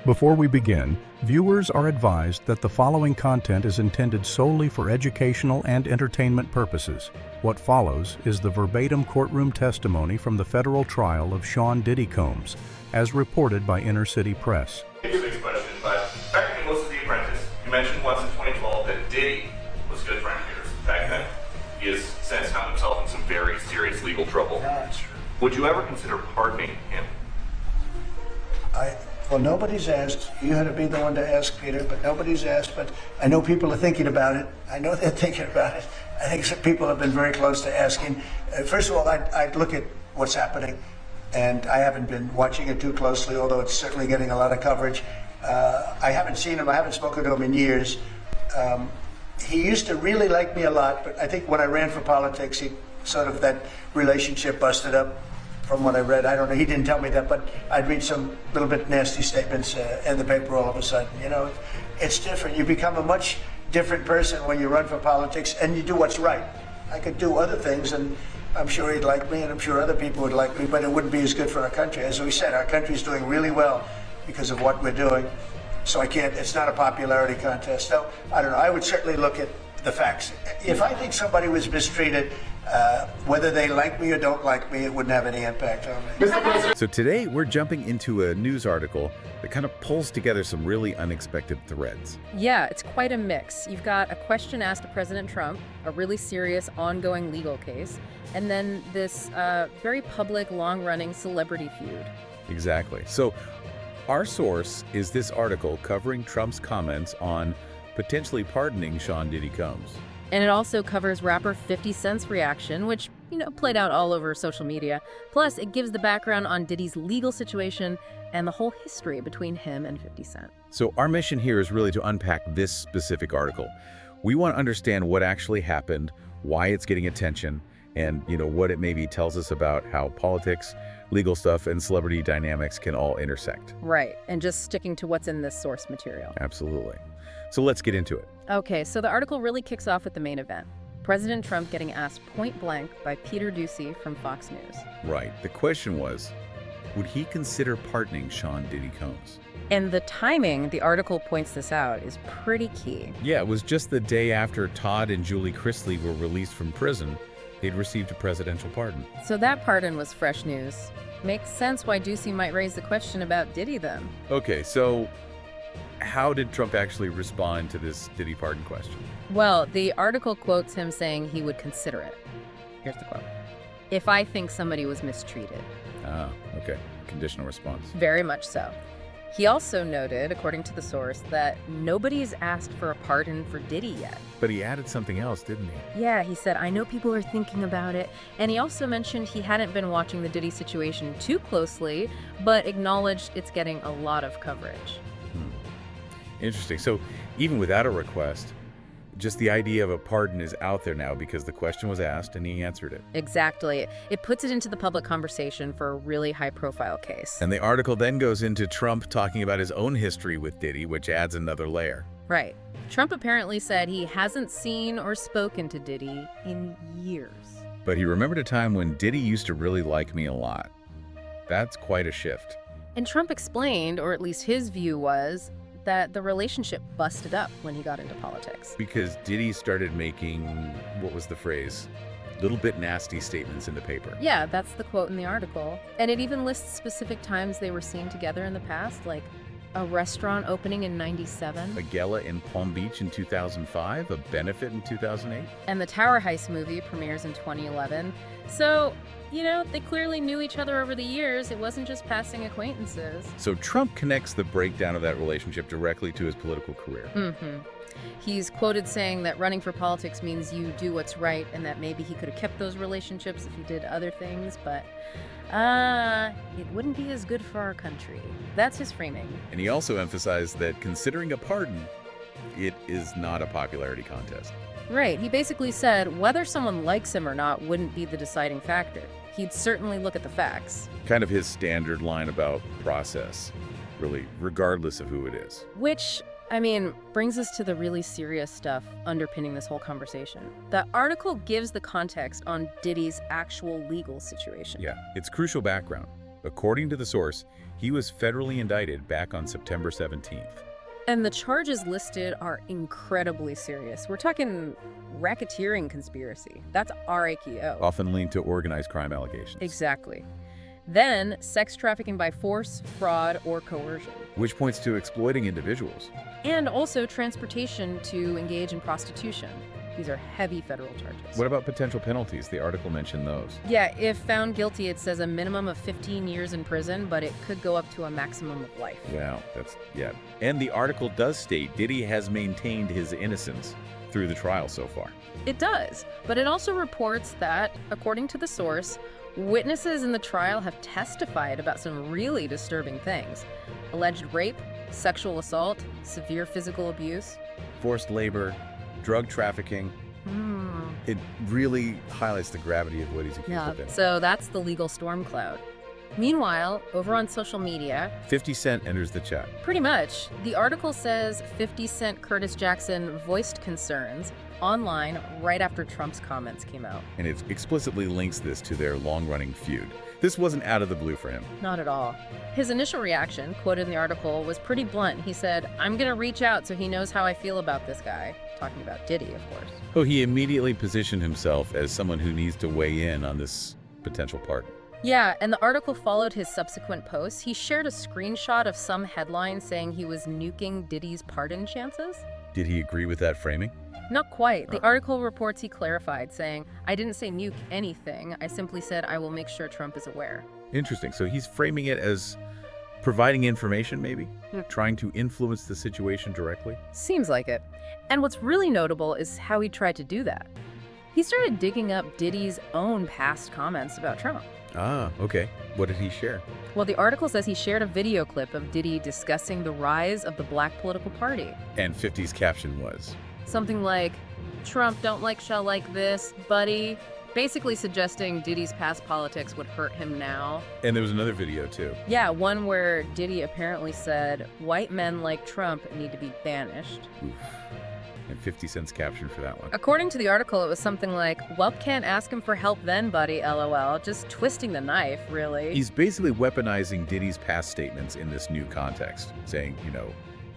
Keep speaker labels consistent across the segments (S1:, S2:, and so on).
S1: Before we begin, viewers are advised that the following content is intended solely for educational and entertainment purposes. What follows is the verbatim courtroom testimony from the federal trial of Sean Diddy Combs, as reported by Inner City Press.
S2: Here's a big question, but back in most of The Apprentice, you mentioned once in 2012 that Diddy was a good friend of yours. Back then, he has since found himself in some very serious legal trouble.
S3: That's true.
S2: Would you ever consider pardoning him?
S3: Well, nobody's asked. You had to be the one to ask, Peter, but nobody's asked. But I know people are thinking about it. I know they're thinking about it. I think some people have been very close to asking. First of all, I'd look at what's happening, and I haven't been watching it too closely, although it's certainly getting a lot of coverage. I haven't seen him. I haven't spoken to him in years. He used to really like me a lot, but I think when I ran for politics, that relationship busted up. From what I read, I don't know, he didn't tell me that, but I'd read some little bit nasty statements in the paper all of a sudden. You know, it's different. You become a much different person when you run for politics and you do what's right. I could do other things, and I'm sure he'd like me, and I'm sure other people would like me, but it wouldn't be as good for our country. As we said, our country's doing really well because of what we're doing. So it's not a popularity contest. So, I don't know, I would certainly look at the facts. If I think somebody was mistreated, whether they like me or don't like me, it wouldn't have any impact on me.
S4: So today we're jumping into a news article that kind of pulls together some really unexpected threads.
S5: Yeah, it's quite a mix. You've got a question asked to President Trump, a really serious ongoing legal case, and then this very public, long-running celebrity feud.
S4: Exactly. So our source is this article covering Trump's comments on potentially pardoning Sean Diddy Combs.
S5: And it also covers rapper 50 Cent's reaction, which, played out all over social media. Plus, it gives the background on Diddy's legal situation and the whole history between him and 50 Cent.
S4: So our mission here is really to unpack this specific article. We want to understand what actually happened, why it's getting attention, and, what it maybe tells us about how politics, legal stuff, and celebrity dynamics can all intersect.
S5: Right, and just sticking to what's in this source material.
S4: Absolutely. So let's get into it.
S5: Okay, so the article really kicks off with the main event. President Trump getting asked point blank by Peter Doocy from Fox News.
S4: Right. The question was, would he consider pardoning Sean Diddy Combs?
S5: And the timing, the article points this out, is pretty key.
S4: Yeah, it was just the day after Todd and Julie Chrisley were released from prison. They'd received a presidential pardon.
S5: So that pardon was fresh news. Makes sense why Doocy might raise the question about Diddy then.
S4: Okay, so how did Trump actually respond to this Diddy pardon question?
S5: Well, the article quotes him saying he would consider it. Here's the quote. "If I think somebody was mistreated."
S4: Ah, okay. Conditional response.
S5: Very much so. He also noted, according to the source, that nobody's asked for a pardon for Diddy yet.
S4: But he added something else, didn't he?
S5: Yeah, he said, "I know people are thinking about it." And he also mentioned he hadn't been watching the Diddy situation too closely, but acknowledged it's getting a lot of coverage.
S4: Interesting. So even without a request, just the idea of a pardon is out there now because the question was asked and he answered it.
S5: Exactly. It puts it into the public conversation for a really high-profile case.
S4: And the article then goes into Trump talking about his own history with Diddy, which adds another layer.
S5: Right. Trump apparently said he hasn't seen or spoken to Diddy in years.
S4: But he remembered a time when Diddy used to really like me a lot. That's quite a shift.
S5: And Trump explained, or at least his view was, that the relationship busted up when he got into politics.
S4: Because Diddy started making, what was the phrase? Little bit nasty statements in the paper.
S5: Yeah, that's the quote in the article. And it even lists specific times they were seen together in the past, like a restaurant opening in '97.
S4: A gala in Palm Beach in 2005, a benefit in 2008.
S5: And the Tower Heist movie premieres in 2011. So, they clearly knew each other over the years. It wasn't just passing acquaintances.
S4: So Trump connects the breakdown of that relationship directly to his political career.
S5: He's quoted saying that running for politics means you do what's right, and that maybe he could have kept those relationships if he did other things, but it wouldn't be as good for our country. That's his framing.
S4: And he also emphasized that considering a pardon, it is not a popularity contest.
S5: Right. He basically said whether someone likes him or not wouldn't be the deciding factor. He'd certainly look at the facts.
S4: Kind of his standard line about process, really, regardless of who it is.
S5: Which, brings us to the really serious stuff underpinning this whole conversation. The article gives the context on Diddy's actual legal situation.
S4: Yeah, it's crucial background. According to the source, he was federally indicted back on September 17th.
S5: And the charges listed are incredibly serious. We're talking racketeering conspiracy. That's RAKO.
S4: Often linked to organized crime allegations.
S5: Exactly. Then, sex trafficking by force, fraud, or coercion.
S4: Which points to exploiting individuals.
S5: And also transportation to engage in prostitution. These are heavy federal charges.
S4: What about potential penalties? The article mentioned those.
S5: Yeah, if found guilty, it says a minimum of 15 years in prison, but it could go up to a maximum of life.
S4: Wow, And the article does state Diddy has maintained his innocence through the trial so far.
S5: It does, but it also reports that, according to the source, witnesses in the trial have testified about some really disturbing things. Alleged rape, sexual assault, severe physical abuse.
S4: Forced labor, drug trafficking. It really highlights the gravity of what he's accused of.
S5: So that's the legal storm cloud. Meanwhile, over on social media,
S4: 50 Cent enters the chat.
S5: Pretty much. The article says 50 Cent Curtis Jackson voiced concerns online right after Trump's comments came out.
S4: And it explicitly links this to their long-running feud. This wasn't out of the blue for him.
S5: Not at all. His initial reaction, quoted in the article, was pretty blunt. He said, "I'm going to reach out so he knows how I feel about this guy." Talking about Diddy, of course.
S4: Oh, he immediately positioned himself as someone who needs to weigh in on this potential pardon.
S5: Yeah, and the article followed his subsequent posts. He shared a screenshot of some headline saying he was nuking Diddy's pardon chances.
S4: Did he agree with that framing?
S5: Not quite. The article reports he clarified, saying, "I didn't say nuke anything. I simply said I will make sure Trump is aware."
S4: Interesting. So he's framing it as providing information, maybe? Trying to influence the situation directly?
S5: Seems like it. And what's really notable is how he tried to do that. He started digging up Diddy's own past comments about Trump.
S4: Ah, okay. What did he share?
S5: Well, the article says he shared a video clip of Diddy discussing the rise of the black political party.
S4: And 50's caption was?
S5: Something like, "Trump don't like shall like this, buddy." Basically suggesting Diddy's past politics would hurt him now.
S4: And there was another video, too.
S5: Yeah, one where Diddy apparently said, "White men like Trump need to be banished."
S4: Oof. And 50 Cent's caption for that one.
S5: According to the article, it was something like, "Well, can't ask him for help then, buddy, LOL." Just twisting the knife, really.
S4: He's basically weaponizing Diddy's past statements in this new context, saying,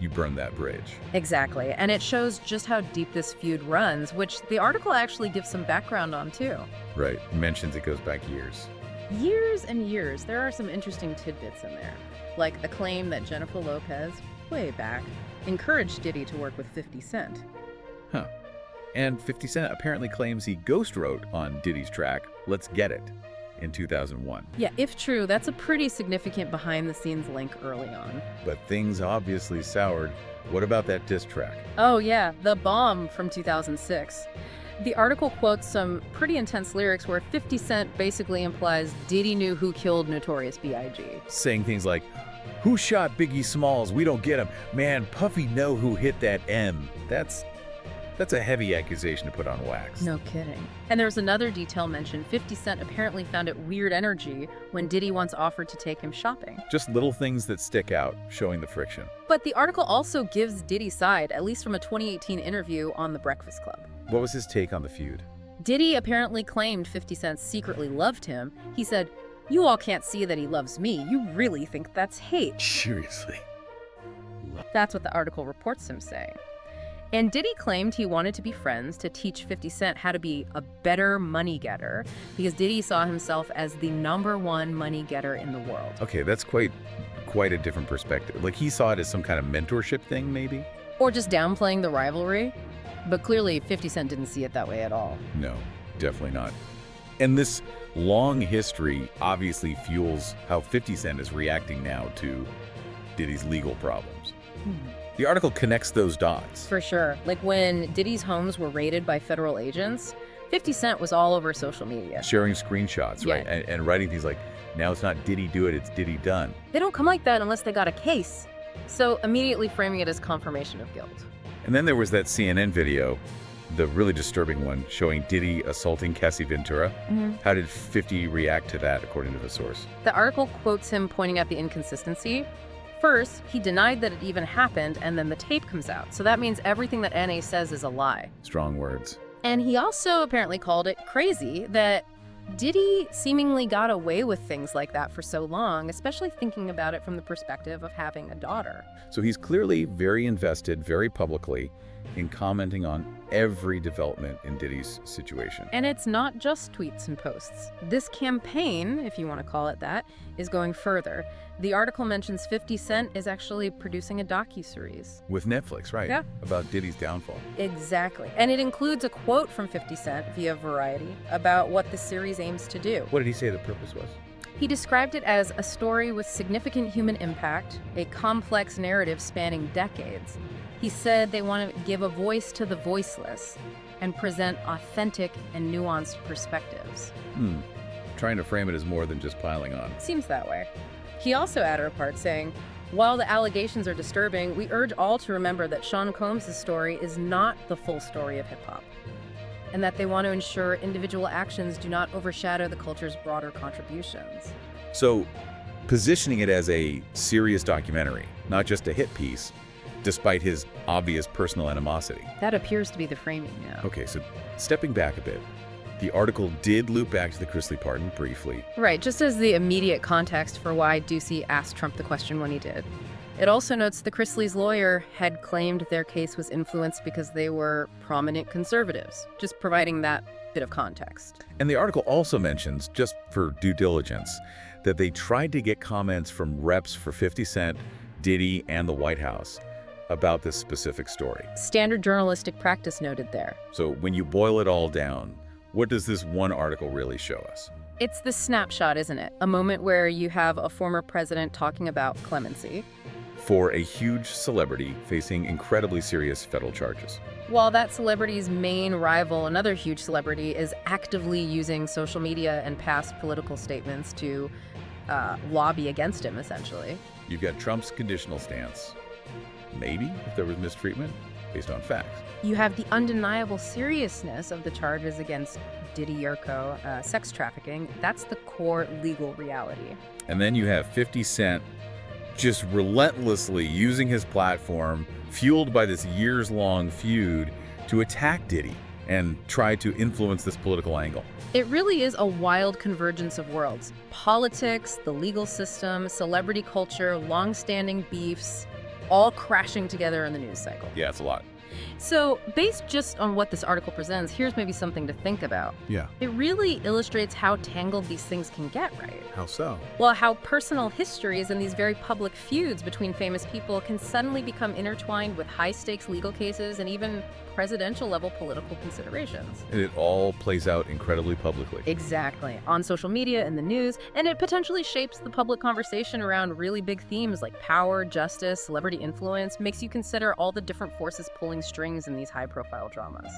S4: you burned that bridge.
S5: Exactly, and it shows just how deep this feud runs, which the article actually gives some background on, too.
S4: Right, mentions it goes back years.
S5: Years and years. There are some interesting tidbits in there, like the claim that Jennifer Lopez, way back, encouraged Diddy to work with 50 Cent.
S4: Huh. And 50 Cent apparently claims he ghost wrote on Diddy's track, Let's Get It, in 2001.
S5: Yeah, if true, that's a pretty significant behind-the-scenes link early on.
S4: But things obviously soured. What about that diss track?
S5: Oh yeah, The Bomb from 2006. The article quotes some pretty intense lyrics where 50 Cent basically implies Diddy knew who killed Notorious B.I.G.
S4: Saying things like, "Who shot Biggie Smalls? We don't get him. Man, Puffy know who hit that M." That's a heavy accusation to put on wax.
S5: No kidding. And there's another detail mentioned. 50 Cent apparently found it weird energy when Diddy once offered to take him shopping.
S4: Just little things that stick out, showing the friction.
S5: But the article also gives Diddy's side, at least from a 2018 interview on The Breakfast Club.
S4: What was his take on the feud?
S5: Diddy apparently claimed 50 Cent secretly loved him. He said, "You all can't see that he loves me. You really think that's hate."
S4: Seriously.
S5: That's what the article reports him saying. And Diddy claimed he wanted to be friends to teach 50 Cent how to be a better money getter, because Diddy saw himself as the #1 money getter in the world.
S4: Okay, that's quite a different perspective. Like, he saw it as some kind of mentorship thing, maybe?
S5: Or just downplaying the rivalry. But clearly 50 Cent didn't see it that way at all.
S4: No, definitely not. And this long history obviously fuels how 50 Cent is reacting now to Diddy's legal problems. The article connects those dots.
S5: For sure. Like when Diddy's homes were raided by federal agents, 50 Cent was all over social media.
S4: Sharing screenshots, right?
S5: Yeah.
S4: And writing things like, "Now it's not Diddy do it, it's Diddy done."
S5: They don't come like that unless they got a case. So immediately framing it as confirmation of guilt.
S4: And then there was that CNN video, the really disturbing one, showing Diddy assaulting Cassie Ventura. How did 50 react to that, according to the source?
S5: The article quotes him pointing out the inconsistency. First, he denied that it even happened, and then the tape comes out. So that means everything that NA says is a lie.
S4: Strong words.
S5: And he also apparently called it crazy that Diddy seemingly got away with things like that for so long, especially thinking about it from the perspective of having a daughter.
S4: So he's clearly very invested, very publicly, in commenting on every development in Diddy's situation.
S5: And it's not just tweets and posts. This campaign, if you want to call it that, is going further. The article mentions 50 Cent is actually producing a docu-series.
S4: With Netflix, right?
S5: Yeah.
S4: About Diddy's downfall.
S5: Exactly. And it includes a quote from 50 Cent via Variety about what the series aims to do.
S4: What did he say the purpose was?
S5: He described it as a story with significant human impact, a complex narrative spanning decades. He said they want to give a voice to the voiceless and present authentic and nuanced perspectives.
S4: Trying to frame it as more than just piling on.
S5: Seems that way. He also added a part saying, "While the allegations are disturbing, we urge all to remember that Sean Combs' story is not the full story of hip-hop, and that they want to ensure individual actions do not overshadow the culture's broader contributions."
S4: So, positioning it as a serious documentary, not just a hit piece, despite his obvious personal animosity.
S5: That appears to be the framing now.
S4: Okay, so stepping back a bit, the article did loop back to the Chrisley pardon briefly.
S5: Right, just as the immediate context for why Ducey asked Trump the question when he did. It also notes the Chrisley's lawyer had claimed their case was influenced because they were prominent conservatives, just providing that bit of context.
S4: And the article also mentions, just for due diligence, that they tried to get comments from reps for 50 Cent, Diddy, and the White House about this specific story.
S5: Standard journalistic practice noted there.
S4: So when you boil it all down, what does this one article really show us?
S5: It's the snapshot, isn't it? A moment where you have a former president talking about clemency,
S4: For a huge celebrity facing incredibly serious federal charges.
S5: while that celebrity's main rival, another huge celebrity, is actively using social media and past political statements to lobby against him, essentially.
S4: You've got Trump's conditional stance. Maybe if there was mistreatment based on facts.
S5: You have the undeniable seriousness of the charges against Diddy Yurko, sex trafficking. That's the core legal reality.
S4: And then you have 50 Cent just relentlessly using his platform, fueled by this years-long feud, to attack Diddy and try to influence this political angle.
S5: It really is a wild convergence of worlds. Politics, the legal system, celebrity culture, long-standing beefs, all crashing together in the news cycle.
S4: Yeah, it's a lot.
S5: So, based just on what this article presents, here's maybe something to think about.
S1: Yeah.
S5: It really illustrates how tangled these things can get, right?
S1: How so?
S5: Well, how personal histories and these very public feuds between famous people can suddenly become intertwined with high-stakes legal cases and even presidential-level political considerations.
S4: And it all plays out incredibly publicly.
S5: Exactly. On social media and the news, and it potentially shapes the public conversation around really big themes like power, justice, celebrity influence, makes you consider all the different forces pulling strings in these high-profile dramas.